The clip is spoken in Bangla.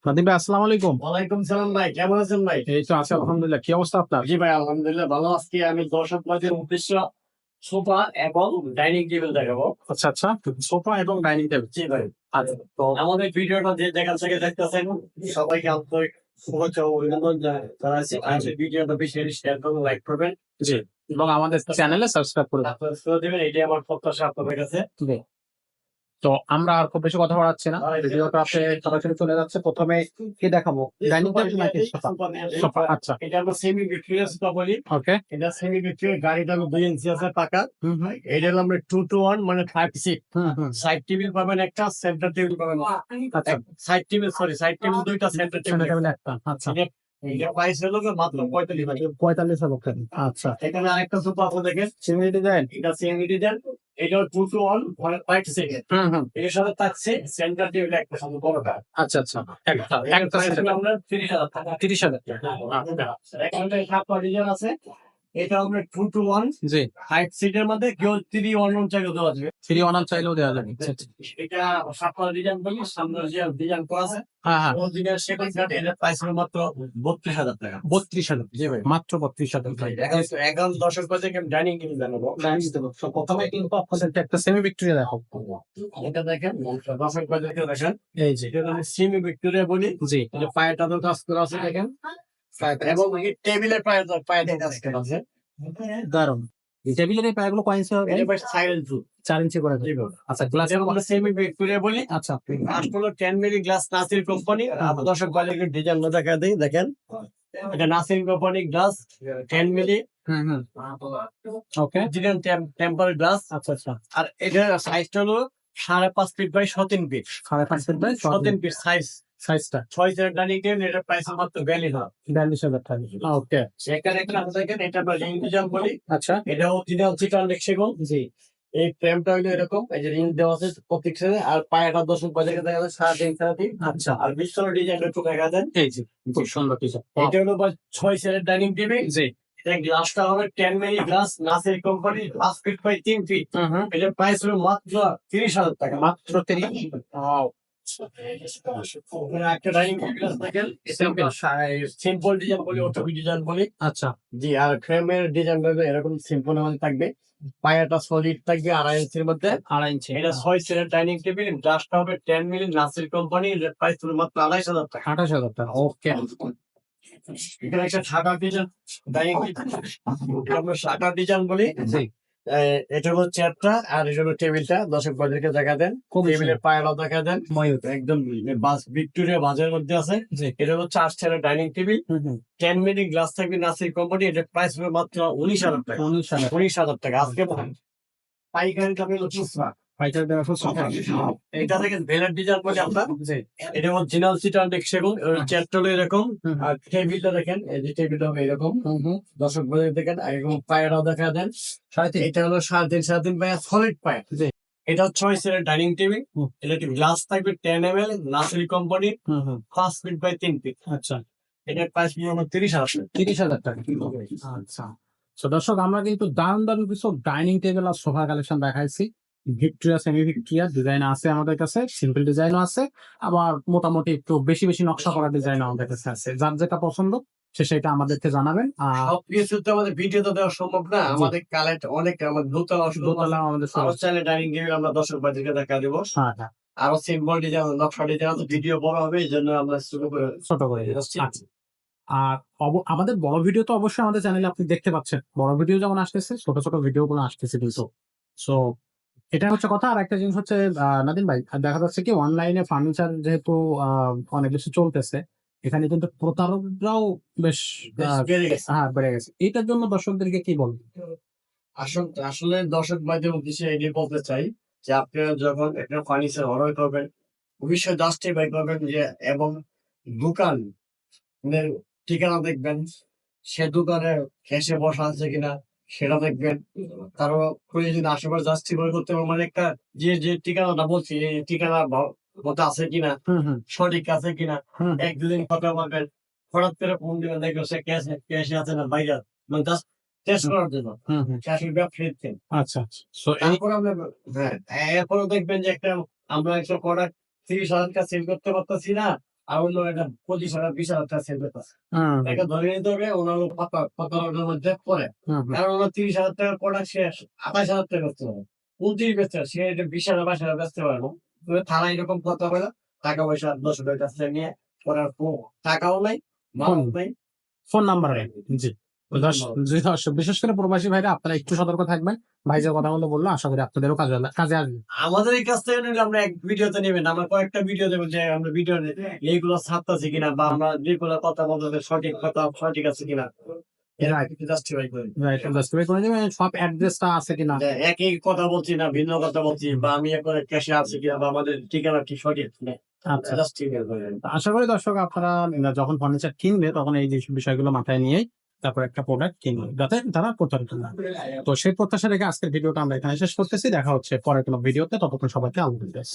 নাদিম ভাই, আসসালামু আলাইকুম। ওয়ালাইকুম সালাম ভাই, কেমন আছেন ভাই? এই তো আছি আলহামদুলিল্লাহ। কি অবস্থা আপনার? জি ভাই, আলহামদুলিল্লাহ ভালো। আজকে আমি দর্শকদের উদ্দেশ্য সোফা এবং ডাইনিং টেবিল দেখাবো। আচ্ছা আচ্ছা, সোফা এবং ডাইনিং টেবিল। জি ভাই, আচ্ছা, তো আমাদের ভিডিওটা যে যেখান থেকে দেখতেছেন সবাইকে আন্তরিক শুভেচ্ছা ও অভিনন্দন জানাচ্ছি। আর ভিডিওটা বেশি শেয়ার করবেন, লাইক করবেন, জি, এবং আমাদের চ্যানেলে সাবস্ক্রাইব করে দাও। আপনারা করে দেবেন, এটাই আমার প্রত্যাশা আপনাদের কাছে। জি। তো আমরা আর খুব বেশি কথা বাড়াচ্ছি না, ভিডিওটা আপনি সরাসরি চলে যাচ্ছে। প্রথমে কি দেখাবো, ডাইনিং টেবিল নাকি সোফা? সোফা, আচ্ছা। এটা আমরা সেমি ভিক্টোরিয়া সোফা বলি। ওকে। এটা সেমি ভিক্টোরিয়া, গাড়িটা 2 ইঞ্চি আছে পাকা। এটা হলো আমরা 2 to 1 মানে 5 সিট। সাইড টেবিল পাবেন একটা, সেন্টার টেবিল পাবেন। আচ্ছা, সাইড টেবিল দুইটা, সেন্টার টেবিল একটা। আচ্ছা, এটা প্রাইস হলো মাত্র 45,000। 45,000 টাকা। আচ্ছা, এখানে আরেকটা সোফা আছে দেখেন, সিঙ্গেল ডিজাইন। এটা সেমি ডিজাইন। এটা 2 to 1 মানে 5 সিট। এর সাথে থাকছে সেন্টার টেবিল একটা সাথে বড়টা। আচ্ছা আচ্ছা, একটা প্রাইস হলো আমরা 30,000 টাকা। 30,000। এখানে সাতটা ডিজাইন আছে। এটা আমরা 2 to 1 জি, 5 সিটের মধ্যে কেউ 3 1 চাইলেও দেওয়া যাবে। 3 ওয়ান চাইলেও দেওয়া যাবে। আচ্ছা, আচ্ছা। এটা সাতটা ডিজাইন বলি, সামনে যে ডিজাইন করা আছে হ্যাঁ হ্যাঁ, অরিজিনাল সেকেন্ড কাট। এর প্রাইস হলো মাত্র 32,000 টাকা। 32,000। জি ভাই, মাত্র 32,000 টাকা। এখন দর্শক বাজে ডাইনিং টেবিল জানাবো। প্রথমে কিন্তু আপনাদেরকে একটা সেমি ভিক্টোরিয়া দেখো। এটা দেখেন, দর্শক বাজারকে দেখেন, এই যে, এটা আমি সেমি ভিক্টোরিয়া বলি। জি, এই যে পায়েটা তো কাজ করা আছে দেখেন, এবং এই টেবিলের পায়েটা কাজ করা আছে। দারুন। টেবিলের এই পায়াগুলো কয় ইঞ্চি হবে? এটা ভাই সাইলেন্ট রুম। 4 ইঞ্চি করে দেবে। আচ্ছা, গ্লাস। যেমন আমরা সেমি ভিক্টোরিয়া বলি। আচ্ছা, ফার্স্ট হলো 10 মিলি গ্লাস, নাসির কোম্পানি। দর্শক বাজারকে ডিজাইন দেখা দেই, দেখেন এটা Nasir company glass 10 milli. Okay. Design temper glass. আচ্ছা আচ্ছা, আর এটা সাইজটা হলো 5.5 feet by 3 feet. 5.5 feet by 3 feet size. সাইজটা 6 চেয়ার ডাইনিং টেবিল, এটা প্রাইস মাত্র 42,000। 42,000 টাকা। ওকে। সেখানে একটা আছে দেখেন, এটা আমরা রিং ডিজাইন বলি। আচ্ছা, এটা অরিজিনাল চিটান লেক্সিকন। জি, এই ফ্রেমটা হলো এরকম, এই যে রিং দেওয়া আছে প্রত্যেক সাইডে। আর পায়াটা দর্শক বাজারে দেখা যায় 3.5 আচ্ছা। আর বিশ্বর ডিজাইনটা একটু দেখা যায়। এই যে, খুব সুন্দর কিছু। এটা হলো 6 চেয়ারের ডাইনিং টেবিল। জি, এটা গ্লাসটা হবে 10 milli glass, Nasir company 5 feet by 3 feet. এটার প্রাইস হলো মাত্র 30,000 টাকা। মাত্র 30। একটা ডাইনিং টেবিল আছে দেখেন, সিম্পল ডিজাইন বলি, অটোপি ডিজাইন বলি। আচ্ছা, জি, আর ফ্রেমের ডিজাইন এরকম সিম্পল মধ্যে থাকবে। পায়াটা সলিড থাকবে 2.5 ইঞ্চির মধ্যে। 2.5 ইঞ্চি। এটা 6 চেয়ারের ডাইনিং টেবিল, গ্লাসটা হবে 10 মিলি, নাসির কোম্পানি। এটার প্রাইস হলো মাত্র 2,500 টাকা। 28,000 টাকা। ওকে। এখানে একটা শাটার ডিজাইন ডাইনিং টেবিল, আমরা শাটার ডিজাইন বলি। জি, এটা হলো চেয়ারটা, আর এটা হলো টেবিলটা। দর্শক বাজারকে দেখা দেন, টেবিলের পায়াটাও দেখা দেন, ময়ূর। একদম বাস ভিক্টোরিয়া বাজারের মধ্যে আছে। জি, এটা হলো 4 চেয়ারের ডাইনিং টেবিল, 10 মিলি গ্লাস থাকবে, নাসির কোম্পানি। এটার প্রাইস হবে মাত্র 19,000 টাকা। 19,000। 19,000 টাকা। আজকে পাইকারি দামে হলো খুচরা। পাইকারি দেওয়া খুব সুন্দর। এটা দেখেন ভেলার ডিজাইন বলে আমরা। জি, এটা অরিজিনাল চিটান সেগুন। চেয়ারটা হলো এরকম, আর টেবিলটা দেখেন, এই যে টেবিলটা হবে এরকম। দর্শক বাজার দেখেন, আর এরকম পায়াটাও দেখা দেন। 3.5। এটা হলো 3.5 পায়া, সলিড পায়া। জি, এটা 6 চেয়ারের ডাইনিং টেবিল। এটা একটি গ্লাস থাকবে 10 ml, Nasir company 5 feet by 3 feet. আচ্ছা, এটার প্রাইস মিনিমাম 30,000। 30,000 টাকা। আচ্ছা, তো দর্শক, আমরা কিন্তু দারুণ দারুণ কিছু ডাইনিং টেবিল আর সোফা কালেকশন দেখাইছি। ভিক্টোরিয়া, সেমি ভিক্টোরিয়া ডিজাইন আছে আমাদের কাছে, সিম্পল ডিজাইনও আছে, আবার মোটামুটি একটু বেশি বেশি নকশা করা ডিজাইন আমাদের কাছে আছে। যার যেটা পছন্দ সে সেটা আমাদেরকে জানাবেন। আর সবকিছু তো আমাদের ভিডিওতে দেওয়া সম্ভব না। আমাদের কালেক্ট অনেক, আমাদের দোতলা দোতলা আমাদের আরো চাইলে ডাইনিং টেবিল আমরা দর্শক বাজারকে দেখা দেবো। হ্যাঁ হ্যাঁ, আরো সিম্পল ডিজাইন, নকশা ডিজাইন ভিডিও বড় হবে, এই জন্য আমরা শুরু করে ছোট করে দিচ্ছি। আচ্ছা, আর আমাদের বড় ভিডিও তো অবশ্যই আমাদের চ্যানেলে আপনি দেখতে পাচ্ছেন। বড় ভিডিও যেমন আসতেছে, ছোট ছোট ভিডিও গুলো আসতেছে কিন্তু। সো এটা হচ্ছে কথা। আর একটা জিনিস হচ্ছে নাদিম ভাই, দেখা যাচ্ছে কি অনলাইনে ফার্নিচার যেহেতু অনেক বেশি চলতেছে, এখানে কিন্তু প্রতারকরাও বেশ বেড়ে গেছে। হ্যাঁ বেড়ে গেছে। এটার জন্য দর্শকদেরকে কি বলবো? আসলে দর্শক মাধ্যম উদ্দেশ্যে এটাই বলতে চাই যে আপনারা যখন একটা ফার্নিচার অর্ডার করবেন, অবশ্যই জাস্টিফাই করবেন যে, এবং দোকান ঠিকানা দেখবেন, সে দোকানে ক্যাশে বসা আছে কিনা সেটা দেখবেন। তারপর প্রয়োজন আশেপাশে জাস্টিফাই করতে হবে, মানে একটা যে ঠিকানাটা বলছি এই ঠিকানা মতো আছে কিনা, সঠিক আছে কিনা। এক দুদিন কথা বলবেন, হঠাৎ করে ফোন দিবেন, দেখবেন সে ক্যাশে আছে না বাইরে, মানে জাস্ট টেস্ট করার জন্য। ক্যাশের ব্যবসা। আচ্ছা, সো তারপর আমরা, হ্যাঁ, এরপরে দেখবেন যে আমরা একটা প্রোডাক্ট 30,000 টাকা সেল করতে পারতাছি না, আর অন্য একটা 25,000 20,000 টাকা সেল করতেছে। হুম, এটা ধরে নিতে হবে ওনার প্রতারণার মধ্যে পড়ে। হুম, হুম। কারণ ওনার 30,000 টাকার প্রোডাক্ট সে 28,000 টাকা বেচতে পারে। 29 বেচতে পারে, সে এটা 20,000 22,000 বেচতে পারে না। তবে থানায় এরকম কথা বলে টাকা পয়সা দর্শকের কাছ থেকে নিয়ে ওনার টাকাও নাই, মালও নাই। ফোন নাম্বার জি দর্শক, বিশেষ করে প্রবাসী ভাইরা আপনারা একটু সতর্ক থাকবেন। ভাই যে কথাগুলো বললো আশা করি আপনাদেরও কাজে আসবে। আমাদের এই কাছ থেকে নিলে আমরা এক ভিডিওতে নেবেন, আমরা কয়েকটা ভিডিও দেবো যে আমরা ভিডিও এইগুলো ছাড়তেছি কিনা, বা আমরা যেগুলো কথা বলতে সঠিক কথা সঠিক আছে কিনা, Right. জাস্টিফাই করি। রাইট, জাস্টিফাই করে দিবেন সব অ্যাড্রেসটা আছে কিনা। যে একই কথা বলছি না ভিন্ন কথা বলছি, বা আমি এখন ক্যাশে আছে কিনা, বা আমাদের ঠিকানা ঠিক সঠিক কিনা, আচ্ছা, জাস্টিফাই করে। আশা করি দর্শক আপনারা যখন ফার্নিচার কিনবে তখন এই যে বিষয়গুলো মাথায় নিয়েই তারপর একটা প্রোডাক্ট কিনবে, যাতে তারা প্রতারিত না হয়। তো সেই প্রত্যাশা রেখে আজকের ভিডিওটা আমরা এখানে শেষ করতেছি। দেখা হচ্ছে পরের কোনো ভিডিওতে, ততক্ষণ সবাইকে আল্লাহ হাফেজ।